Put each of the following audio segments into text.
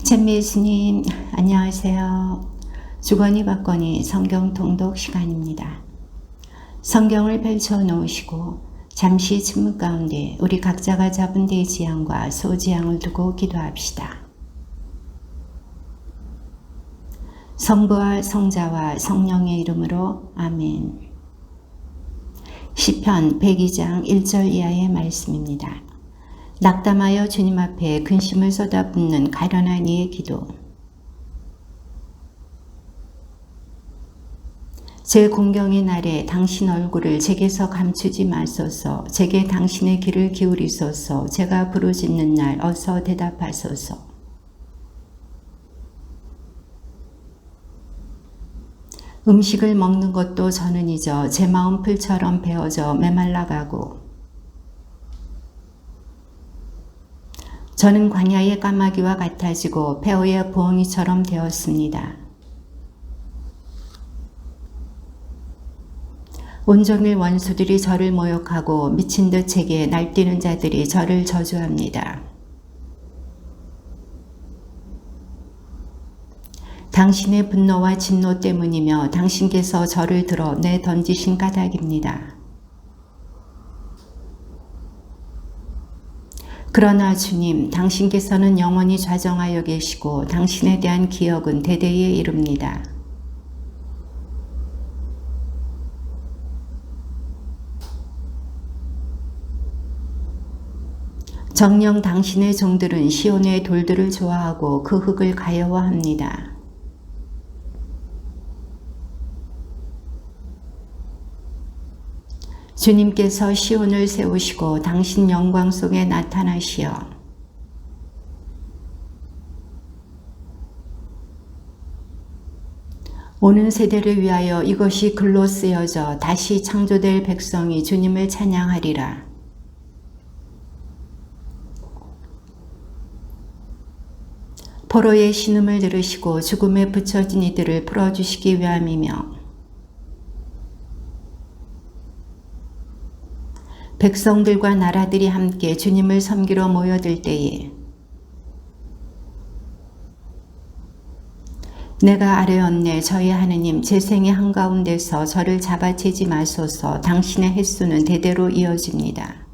찬미 예수님, 안녕하세요. 주거니 받거니 성경 통독 시간입니다. 성경을 펼쳐 놓으시고 잠시 침묵 가운데 우리 각자가 잡은 대지향과 소지향을 두고 기도합시다. 성부와 성자와 성령의 이름으로 아멘. 시편 102장 1절 이하의 말씀입니다. 낙담하여 주님 앞에 근심을 쏟아붓는 가련한 이의 기도. 제 공경의 날에 당신 얼굴을 제게서 감추지 마소서. 제게 당신의 귀를 기울이소서. 제가 부르짖는 날 어서 대답하소서. 음식을 먹는 것도 저는 잊어 제 마음 풀처럼 베어져 메말라가고 저는 광야의 까마귀와 같아지고 배후의 부엉이처럼 되었습니다. 온종일 원수들이 저를 모욕하고 미친 듯 제게 날뛰는 자들이 저를 저주합니다. 당신의 분노와 진노 때문이며 당신께서 저를 들어 내던지신 까닭입니다. 그러나 주님, 당신께서는 영원히 좌정하여 계시고 당신에 대한 기억은 대대에 이릅니다. 정녕 당신의 종들은 시온의 돌들을 좋아하고 그 흙을 가여워합니다. 주님께서 시온을 세우시고 당신 영광 속에 나타나시어 오는 세대를 위하여 이것이 글로 쓰여져 다시 창조될 백성이 주님을 찬양하리라. 포로의 신음을 들으시고 죽음에 붙여진 이들을 풀어주시기 위함이며 백성들과 나라들이 함께 주님을 섬기러 모여들 때에 내가 아뢰었네. 저희 하느님, 제 생의 한가운데서 저를 잡아채지 마소서. 당신의 횟수는 대대로 이어집니다.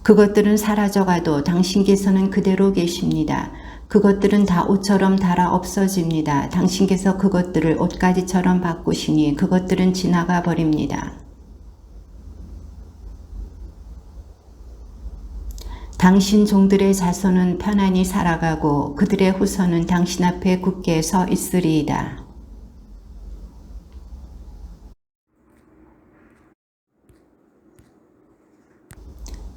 그것들은 사라져가도 당신께서는 그대로 계십니다. 그것들은 다 옷처럼 닳아 없어집니다. 당신께서 그것들을 옷가지처럼 바꾸시니 그것들은 지나가 버립니다. 당신 종들의 자손은 편안히 살아가고 그들의 후손은 당신 앞에 굳게 서 있으리이다.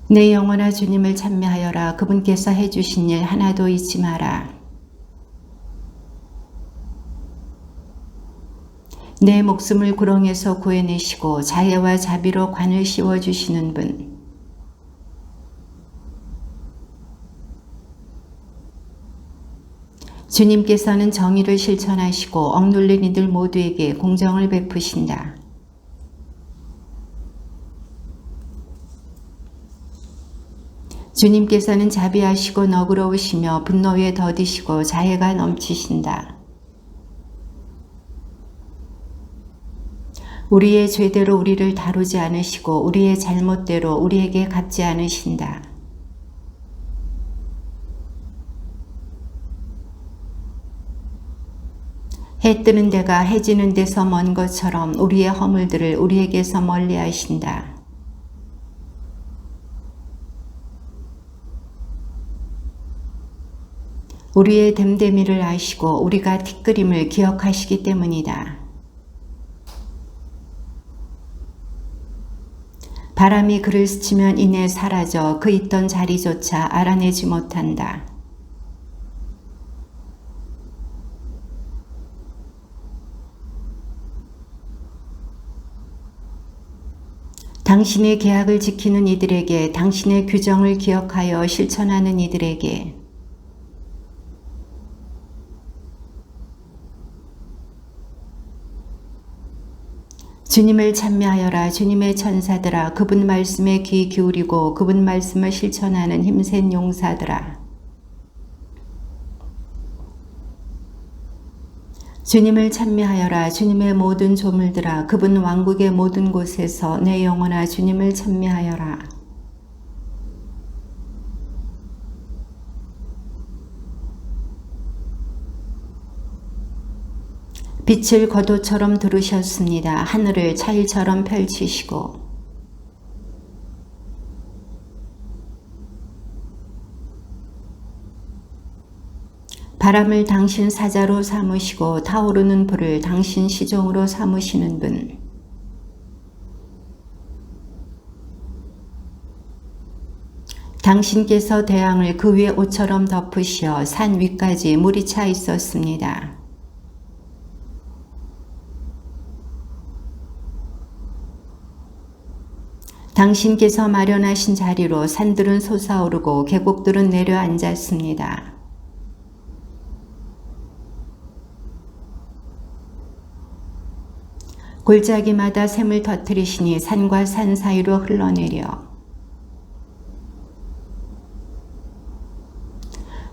내 영혼아 주님을 찬미하여라. 그분께서 해주신 일 하나도 잊지 마라. 내 목숨을 구렁에서 구해내시고 자애와 자비로 관을 씌워주시는 분. 주님께서는 정의를 실천하시고 억눌린 이들 모두에게 공정을 베푸신다. 주님께서는 자비하시고 너그러우시며 분노에 더디시고 자애가 넘치신다. 우리의 죄대로 우리를 다루지 않으시고 우리의 잘못대로 우리에게 갚지 않으신다. 해 뜨는 데가 해 지는 데서 먼 것처럼 우리의 허물들을 우리에게서 멀리 하신다. 우리의 됨됨이를 아시고 우리가 티끌임을 기억하시기 때문이다. 바람이 그를 스치면 이내 사라져 그 있던 자리조차 알아내지 못한다. 당신의 계약을 지키는 이들에게, 당신의 규정을 기억하여 실천하는 이들에게 주님을 찬미하여라. 주님의 천사들아, 그분 말씀에 귀 기울이고 그분 말씀을 실천하는 힘센 용사들아. 주님을 찬미하여라. 주님의 모든 조물들아, 그분 왕국의 모든 곳에서 내 영혼아 주님을 찬미하여라. 빛을 거도처럼 두르셨습니다. 하늘을 차일처럼 펼치시고 바람을 당신 사자로 삼으시고 타오르는 불을 당신 시종으로 삼으시는 분. 당신께서 대양을 그 위에 옷처럼 덮으시어 산 위까지 물이 차 있었습니다. 당신께서 마련하신 자리로 산들은 솟아오르고 계곡들은 내려앉았습니다. 골짜기마다 샘을 터뜨리시니 산과 산 사이로 흘러내려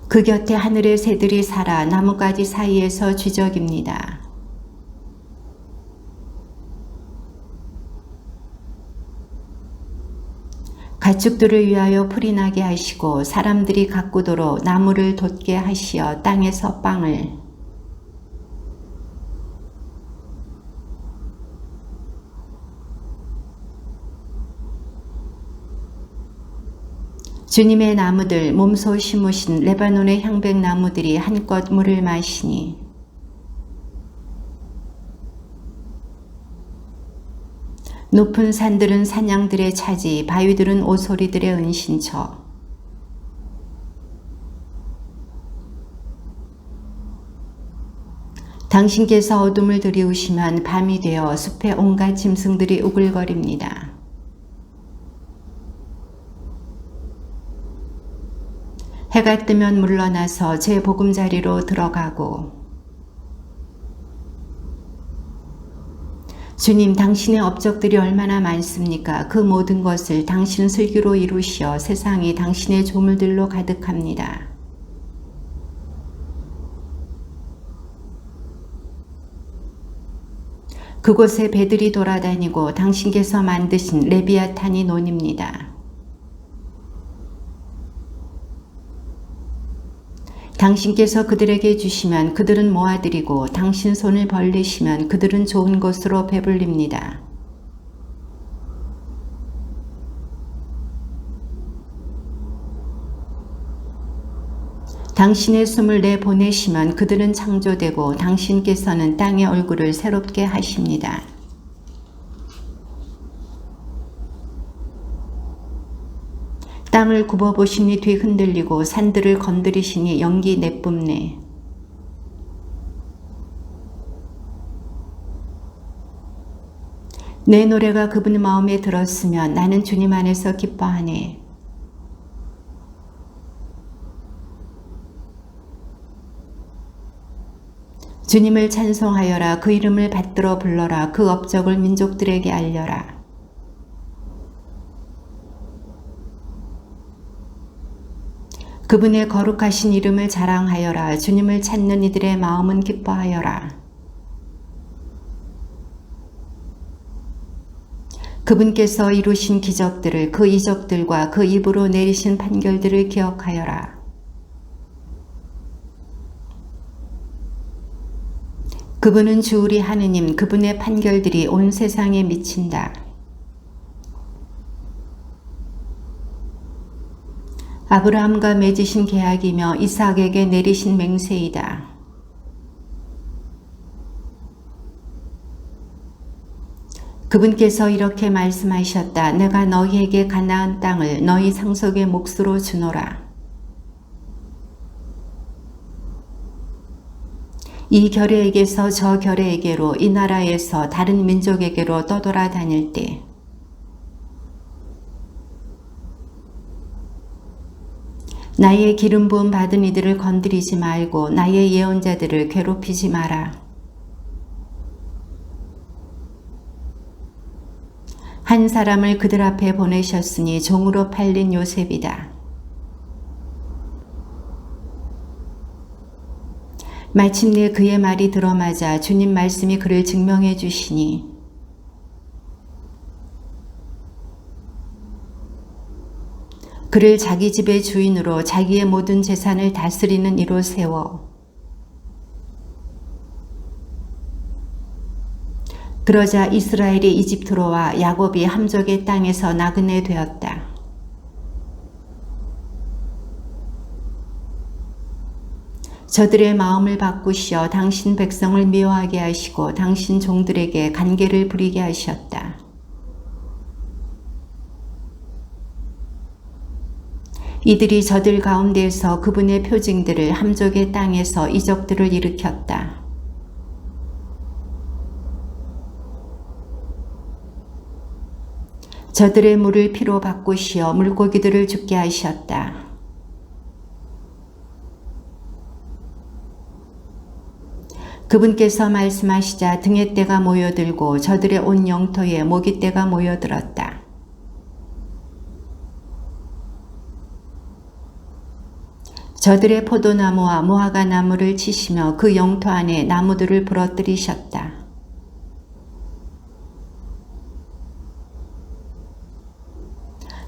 그 곁에 하늘의 새들이 살아 나뭇가지 사이에서 쥐적입니다. 가축들을 위하여 풀이 나게 하시고 사람들이 가꾸도록 나무를 돋게 하시어 땅에서 빵을 주님의 나무들 몸소 심으신 레바논의 향백나무들이 한껏 물을 마시니 높은 산들은 사냥들의 차지, 바위들은 오소리들의 은신처. 당신께서 어둠을 들이우시면 밤이 되어 숲의 온갖 짐승들이 우글거립니다. 해가 뜨면 물러나서 제 보금자리로 들어가고 주님, 당신의 업적들이 얼마나 많습니까? 그 모든 것을 당신 슬기로 이루시어 세상이 당신의 조물들로 가득합니다. 그곳에 배들이 돌아다니고 당신께서 만드신 레비아탄이 논입니다. 당신께서 그들에게 주시면 그들은 모아들이고 당신 손을 벌리시면 그들은 좋은 것으로 배불립니다. 당신의 숨을 내보내시면 그들은 창조되고 당신께서는 땅의 얼굴을 새롭게 하십니다. 땅을 굽어보시니 뒤흔들리고 산들을 건드리시니 연기 내뿜네. 내 노래가 그분 마음에 들었으면 나는 주님 안에서 기뻐하네. 주님을 찬송하여라. 그 이름을 받들어 불러라. 그 업적을 민족들에게 알려라. 그분의 거룩하신 이름을 자랑하여라. 주님을 찾는 이들의 마음은 기뻐하여라. 그분께서 이루신 기적들을, 그 이적들과 그 입으로 내리신 판결들을 기억하여라. 그분은 주 우리 하느님, 그분의 판결들이 온 세상에 미친다. 아브라함과 맺으신 계약이며 이삭에게 내리신 맹세이다. 그분께서 이렇게 말씀하셨다. 내가 너희에게 가나안 땅을 너희 상속의 몫으로 주노라. 이 결의에게서 저 결의에게로, 이 나라에서 다른 민족에게로 떠돌아다닐 때 나의 기름 부음 받은 이들을 건드리지 말고 나의 예언자들을 괴롭히지 마라. 한 사람을 그들 앞에 보내셨으니 종으로 팔린 요셉이다. 마침내 그의 말이 들어맞아 주님 말씀이 그를 증명해 주시니 그를 자기 집의 주인으로 자기의 모든 재산을 다스리는 이로 세워 그러자 이스라엘이 이집트로 와 야곱이 함족의 땅에서 나그네 되었다. 저들의 마음을 바꾸시어 당신 백성을 미워하게 하시고 당신 종들에게 간계를 부리게 하셨다. 이들이 저들 가운데에서 그분의 표징들을 함족의 땅에서 이적들을 일으켰다. 저들의 물을 피로 바꾸시어 물고기들을 죽게 하셨다. 그분께서 말씀하시자 등의 떼가 모여들고 저들의 온 영토에 모기 떼가 모여들었다. 저들의 포도나무와 무화과 나무를 치시며 그 영토 안에 나무들을 부러뜨리셨다.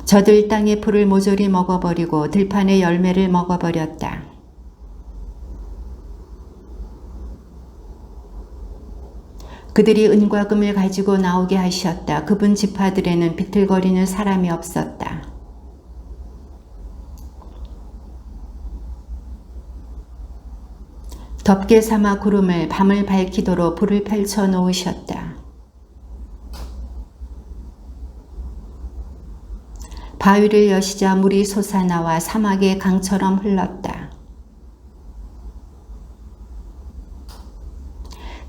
저들 땅의 풀을 모조리 먹어버리고 들판의 열매를 먹어버렸다. 그들이 은과 금을 가지고 나오게 하셨다. 그분 지파들에는 비틀거리는 사람이 없었다. 덥게 삼아 구름을 밤을 밝히도록 불을 펼쳐 놓으셨다. 바위를 여시자 물이 솟아나와 사막의 강처럼 흘렀다.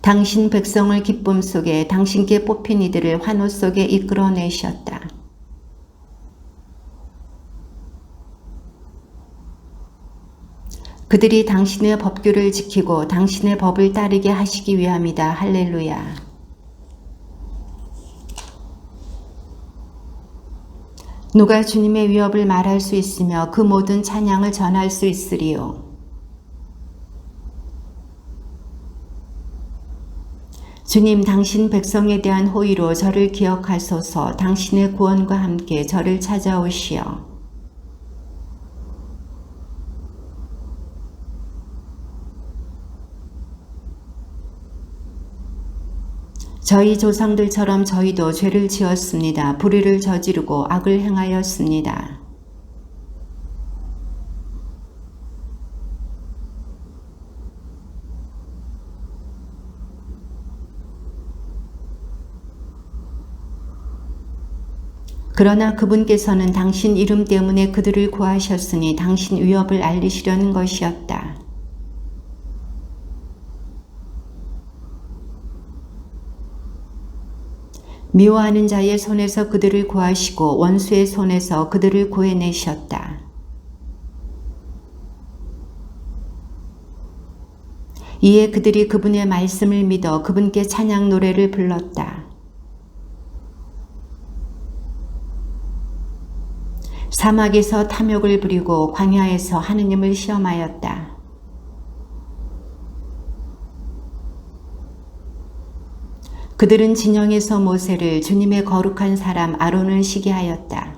당신 백성을 기쁨 속에 당신께 뽑힌 이들을 환호 속에 이끌어내셨다. 그들이 당신의 법규를 지키고 당신의 법을 따르게 하시기 위함이다. 할렐루야. 누가 주님의 위협을 말할 수 있으며 그 모든 찬양을 전할 수 있으리요. 주님, 당신 백성에 대한 호의로 저를 기억하소서. 당신의 구원과 함께 저를 찾아오시어. 저희 조상들처럼 저희도 죄를 지었습니다. 불의를 저지르고 악을 행하였습니다. 그러나 그분께서는 당신 이름 때문에 그들을 구하셨으니 당신 위협을 알리시려는 것이었다. 미워하는 자의 손에서 그들을 구하시고 원수의 손에서 그들을 구해내셨다. 이에 그들이 그분의 말씀을 믿어 그분께 찬양 노래를 불렀다. 사막에서 탐욕을 부리고 광야에서 하느님을 시험하였다. 그들은 진영에서 모세를 주님의 거룩한 사람 아론을 시기하였다.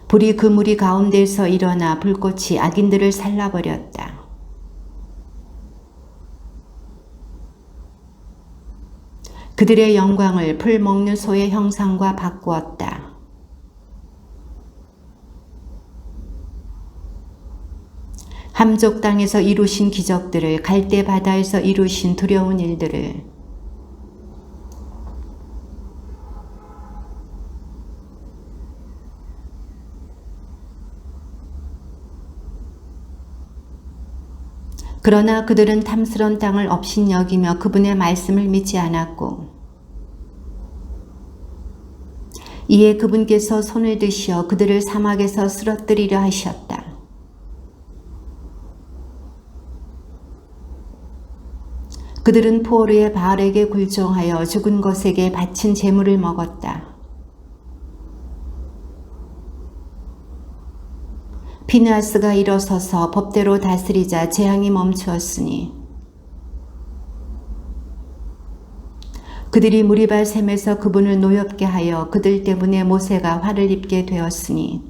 불이 그 무리 가운데에서 일어나 불꽃이 악인들을 살라버렸다. 그들의 영광을 풀 먹는 소의 형상과 바꾸었다. 함족 땅에서 이루신 기적들을, 갈대 바다에서 이루신 두려운 일들을, 그러나 그들은 탐스런 땅을 업신여기며 그분의 말씀을 믿지 않았고, 이에 그분께서 손을 드시어 그들을 사막에서 쓰러뜨리려 하셨다. 그들은 포르의 바알에게 굴종하여 죽은 것에게 바친 제물을 먹었다. 피느하스가 일어서서 법대로 다스리자 재앙이 멈추었으니 그들이 무리발 샘에서 그분을 노엽게 하여 그들 때문에 모세가 화를 입게 되었으니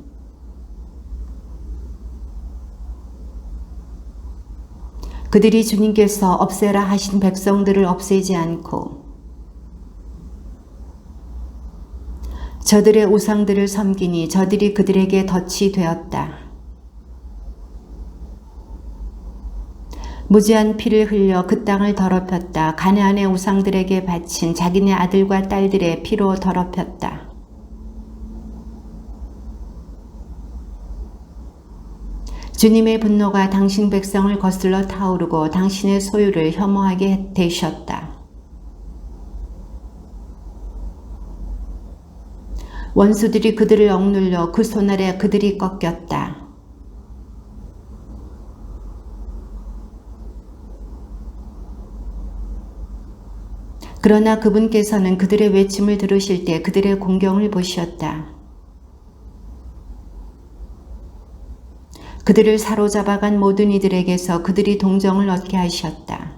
그들이 주님께서 없애라 하신 백성들을 없애지 않고 저들의 우상들을 섬기니 저들이 그들에게 덫이 되었다. 무지한 피를 흘려 그 땅을 더럽혔다. 가나안의 우상들에게 바친 자기네 아들과 딸들의 피로 더럽혔다. 주님의 분노가 당신 백성을 거슬러 타오르고 당신의 소유를 혐오하게 되셨다. 원수들이 그들을 억눌려 그 손 아래 그들이 꺾였다. 그러나 그분께서는 그들의 외침을 들으실 때 그들의 공경을 보셨다. 그들을 사로잡아간 모든 이들에게서 그들이 동정을 얻게 하셨다.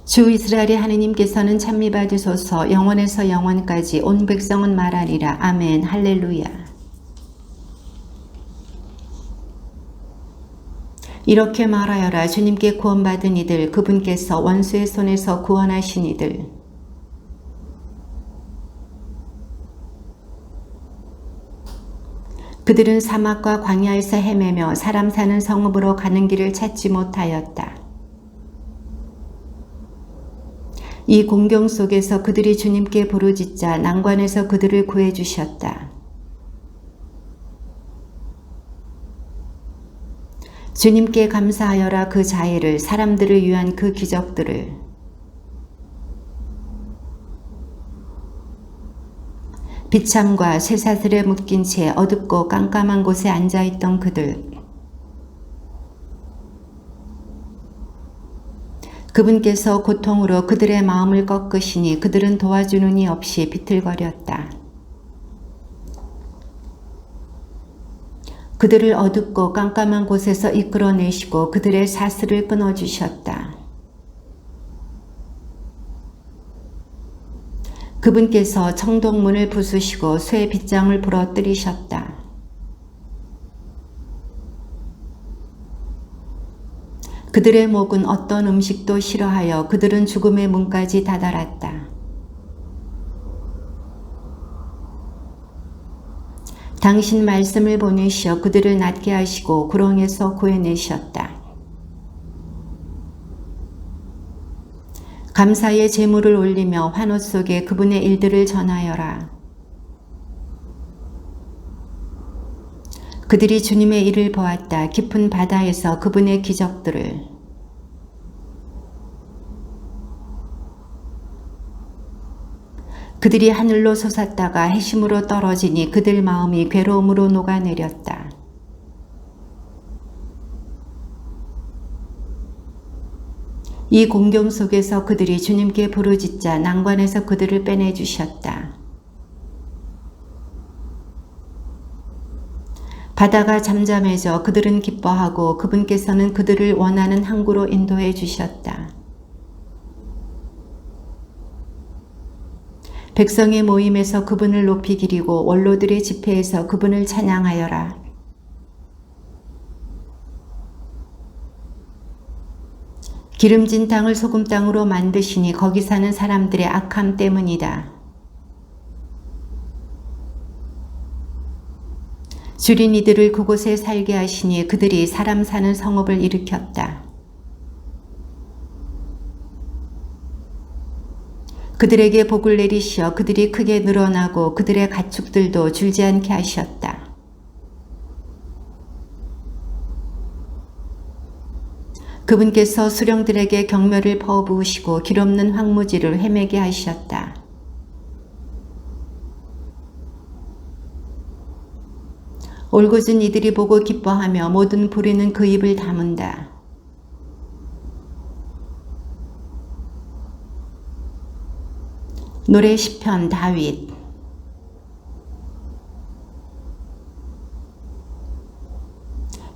주 이스라엘의 하느님께서는 찬미받으소서. 영원에서 영원까지 온 백성은 말하리라. 아멘. 할렐루야. 이렇게 말하여라. 주님께 구원받은 이들, 그분께서 원수의 손에서 구원하신 이들, 그들은 사막과 광야에서 헤매며 사람 사는 성읍으로 가는 길을 찾지 못하였다. 이 공경 속에서 그들이 주님께 부르짖자 난관에서 그들을 구해주셨다. 주님께 감사하여라. 그 자애를, 사람들을 위한 그 기적들을. 비참과 쇠사슬에 묶인 채 어둡고 깜깜한 곳에 앉아있던 그들. 그분께서 고통으로 그들의 마음을 꺾으시니 그들은 도와주는 이 없이 비틀거렸다. 그들을 어둡고 깜깜한 곳에서 이끌어내시고 그들의 사슬을 끊어주셨다. 그분께서 청동문을 부수시고 쇠 빗장을 부러뜨리셨다. 그들의 목은 어떤 음식도 싫어하여 그들은 죽음의 문까지 다다랐다. 당신 말씀을 보내시어 그들을 낫게 하시고 구렁에서 구해내셨다. 감사의 제물을 올리며 환호 속에 그분의 일들을 전하여라. 그들이 주님의 일을 보았다. 깊은 바다에서 그분의 기적들을. 그들이 하늘로 솟았다가 해심으로 떨어지니 그들 마음이 괴로움으로 녹아내렸다. 이 공경 속에서 그들이 주님께 부르짖자 난관에서 그들을 빼내주셨다. 바다가 잠잠해져 그들은 기뻐하고 그분께서는 그들을 원하는 항구로 인도해 주셨다. 백성의 모임에서 그분을 높이 기리고 원로들의 집회에서 그분을 찬양하여라. 기름진 땅을 소금 땅으로 만드시니 거기 사는 사람들의 악함 때문이다. 줄인 이들을 그곳에 살게 하시니 그들이 사람 사는 성읍을 일으켰다. 그들에게 복을 내리시어 그들이 크게 늘어나고 그들의 가축들도 줄지 않게 하셨다. 그분께서 수령들에게 경멸을 퍼부으시고 길없는 황무지를 헤매게 하셨다. 올곧은 이들이 보고 기뻐하며 모든 불의는 그 입을 다문다. 노래 시편 다윗.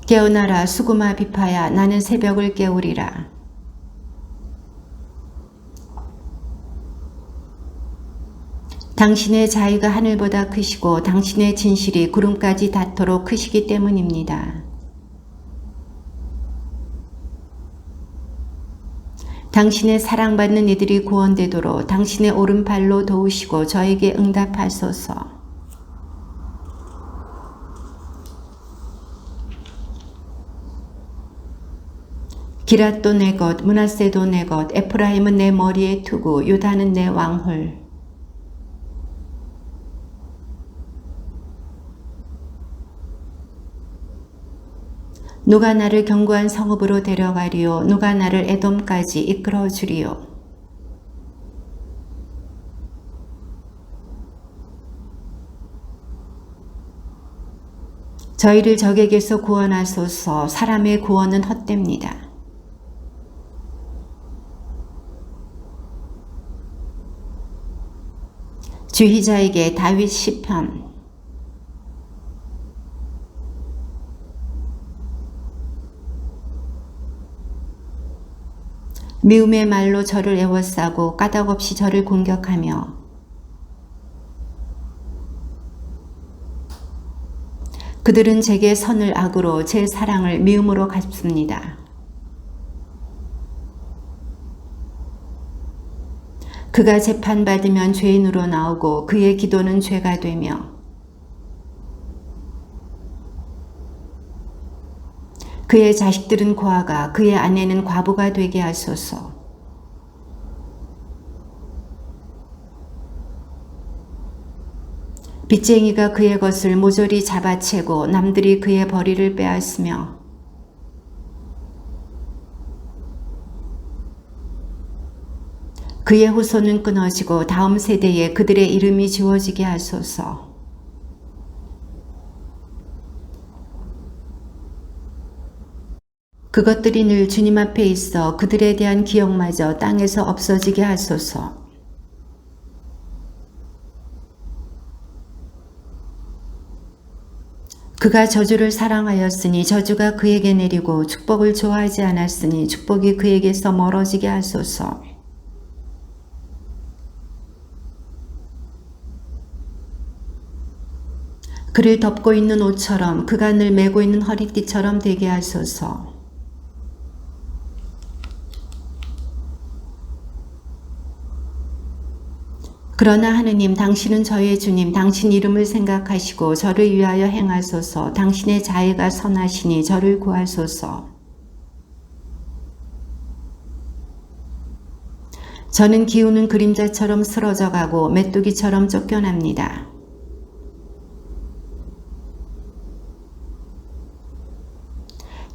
깨어나라 수구마 비파야, 나는 새벽을 깨우리라. 당신의 자의가 하늘보다 크시고 당신의 진실이 구름까지 닿도록 크시기 때문입니다. 당신의 사랑받는 이들이 구원되도록 당신의 오른팔로 도우시고 저에게 응답하소서. 기랏도 내 것, 므낫세도 내 것, 에프라임은 내 머리의 투구, 유다는 내 왕홀. 누가 나를 견고한 성읍으로 데려가리요, 누가 나를 에돔까지 이끌어 주리요. 저희를 적에게서 구원하소서. 사람의 구원은 헛됩니다. 주희자에게 다윗 시편. 미움의 말로 저를 애워싸고 까닭없이 저를 공격하며 그들은 제게 선을 악으로 제 사랑을 미움으로 갚습니다. 그가 재판받으면 죄인으로 나오고 그의 기도는 죄가 되며 그의 자식들은 고아가 그의 아내는 과부가 되게 하소서. 빚쟁이가 그의 것을 모조리 잡아채고 남들이 그의 벌이를 빼앗으며 그의 후손은 끊어지고 다음 세대에 그들의 이름이 지워지게 하소서. 그것들이 늘 주님 앞에 있어 그들에 대한 기억마저 땅에서 없어지게 하소서. 그가 저주를 사랑하였으니 저주가 그에게 내리고 축복을 좋아하지 않았으니 축복이 그에게서 멀어지게 하소서. 그를 덮고 있는 옷처럼 그가 늘 메고 있는 허리띠처럼 되게 하소서. 그러나 하느님, 당신은 저의 주님, 당신 이름을 생각하시고 저를 위하여 행하소서. 당신의 자애가 선하시니 저를 구하소서. 저는 기우는 그림자처럼 쓰러져 가고 메뚜기처럼 쫓겨납니다.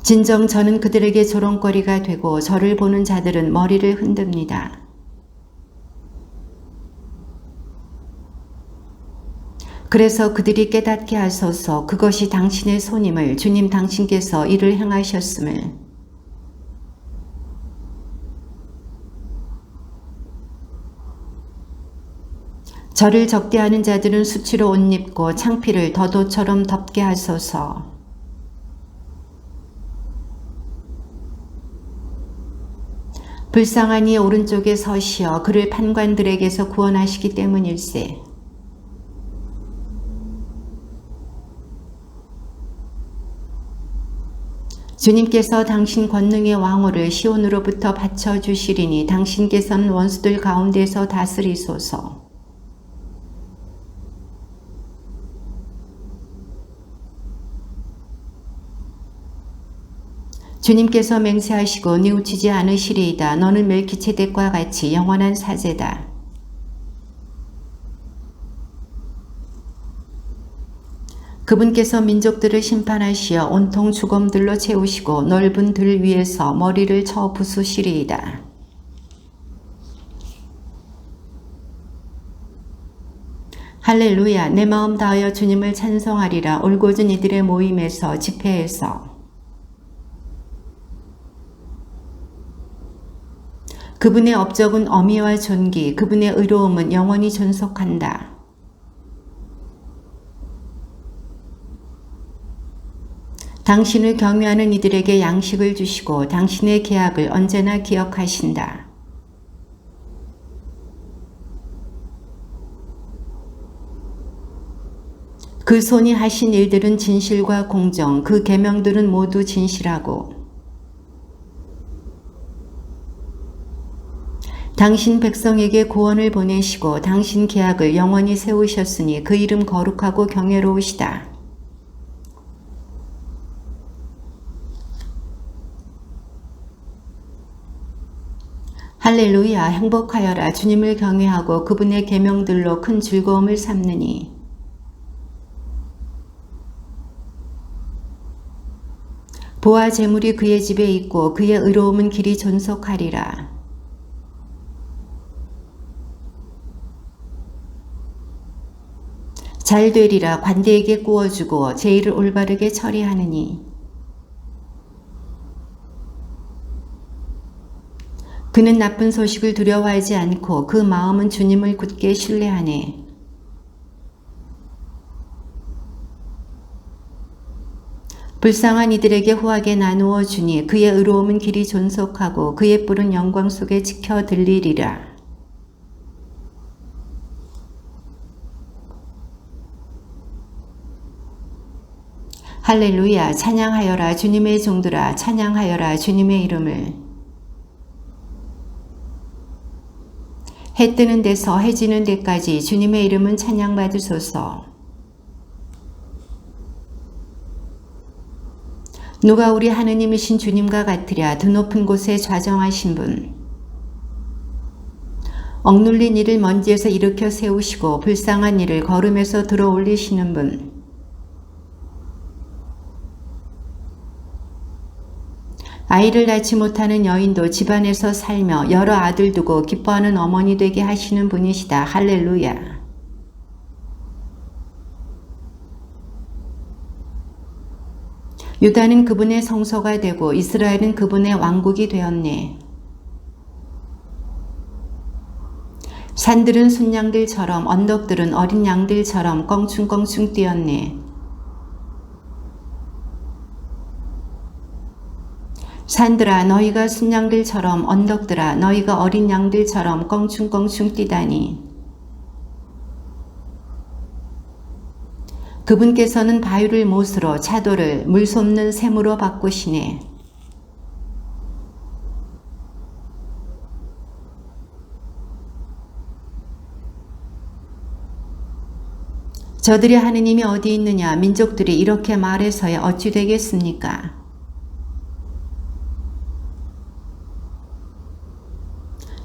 진정 저는 그들에게 조롱거리가 되고 저를 보는 자들은 머리를 흔듭니다. 그래서 그들이 깨닫게 하소서. 그것이 당신의 손임을, 주님 당신께서 이를 행하셨음을. 저를 적대하는 자들은 수치로 옷 입고 창피를 덧옷처럼 덮게 하소서. 불쌍한 이 오른쪽에 서시어 그를 판관들에게서 구원하시기 때문일세. 주님께서 당신 권능의 왕호를 시온으로부터 받쳐주시리니 당신께서는 원수들 가운데서 다스리소서. 주님께서 맹세하시고 뉘우치지 않으시리이다. 너는 멜키ጼ덱과 같이 영원한 사제다. 그분께서 민족들을 심판하시어 온통 죽음들로 채우시고 넓은 들 위에서 머리를 쳐 부수시리이다. 할렐루야. 내 마음 다하여 주님을 찬송하리라. 올곧은 이들의 모임에서 집회에서 그분의 업적은 어미와 존귀, 그분의 의로움은 영원히 존속한다. 당신을 경외하는 이들에게 양식을 주시고 당신의 계약을 언제나 기억하신다. 그 손이 하신 일들은 진실과 공정, 그 계명들은 모두 진실하고 당신 백성에게 구원을 보내시고 당신 계약을 영원히 세우셨으니 그 이름 거룩하고 경외로우시다. 할렐루야. 행복하여라. 주님을 경외하고 그분의 계명들로 큰 즐거움을 삼느니 보화 재물이 그의 집에 있고 그의 의로움은 길이 존속하리라. 잘 되리라. 관대에게 구워주고 제의를 올바르게 처리하느니 그는 나쁜 소식을 두려워하지 않고 그 마음은 주님을 굳게 신뢰하네. 불쌍한 이들에게 후하게 나누어 주니 그의 의로움은 길이 존속하고 그의 뿔은 영광 속에 지켜 들리리라. 할렐루야. 찬양하여라. 주님의 종들아. 찬양하여라. 주님의 이름을. 해 뜨는 데서 해 지는 데까지 주님의 이름은 찬양받으소서. 누가 우리 하느님이신 주님과 같으랴. 드높은 곳에 좌정하신 분. 억눌린 이를 먼지에서 일으켜 세우시고 불쌍한 이를 거름에서 들어 올리시는 분. 아이를 낳지 못하는 여인도 집안에서 살며 여러 아들 두고 기뻐하는 어머니 되게 하시는 분이시다. 할렐루야. 유다는 그분의 성소가 되고 이스라엘은 그분의 왕국이 되었네. 산들은 순양들처럼 언덕들은 어린 양들처럼 껑충껑충 뛰었네. 산들아 너희가 순양들처럼 언덕들아 너희가 어린 양들처럼 껑충껑충 뛰다니. 그분께서는 바위를 못으로 차돌을 물솟는 샘으로 바꾸시네. 저들의 하느님이 어디 있느냐. 민족들이 이렇게 말해서야 어찌 되겠습니까?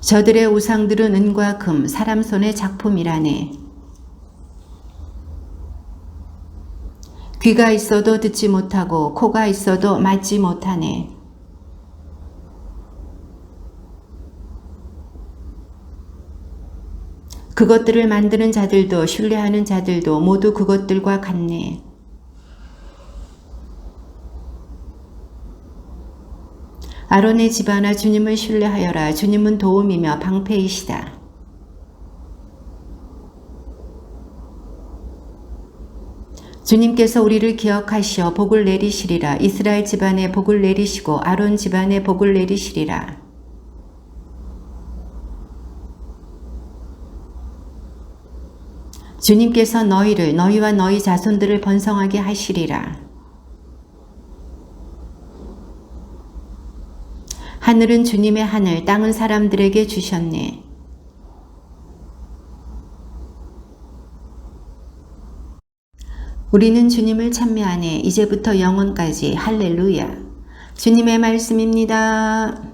저들의 우상들은 은과 금, 사람 손의 작품이라네. 귀가 있어도 듣지 못하고 코가 있어도 맞지 못하네. 그것들을 만드는 자들도 신뢰하는 자들도 모두 그것들과 같네. 아론의 집안아 주님을 신뢰하여라. 주님은 도움이며 방패이시다. 주님께서 우리를 기억하시어 복을 내리시리라. 이스라엘 집안에 복을 내리시고 아론 집안에 복을 내리시리라. 주님께서 너희를 너희와 너희 자손들을 번성하게 하시리라. 하늘은 주님의 하늘, 땅은 사람들에게 주셨네. 우리는 주님을 찬미하네. 이제부터 영원까지. 할렐루야. 주님의 말씀입니다.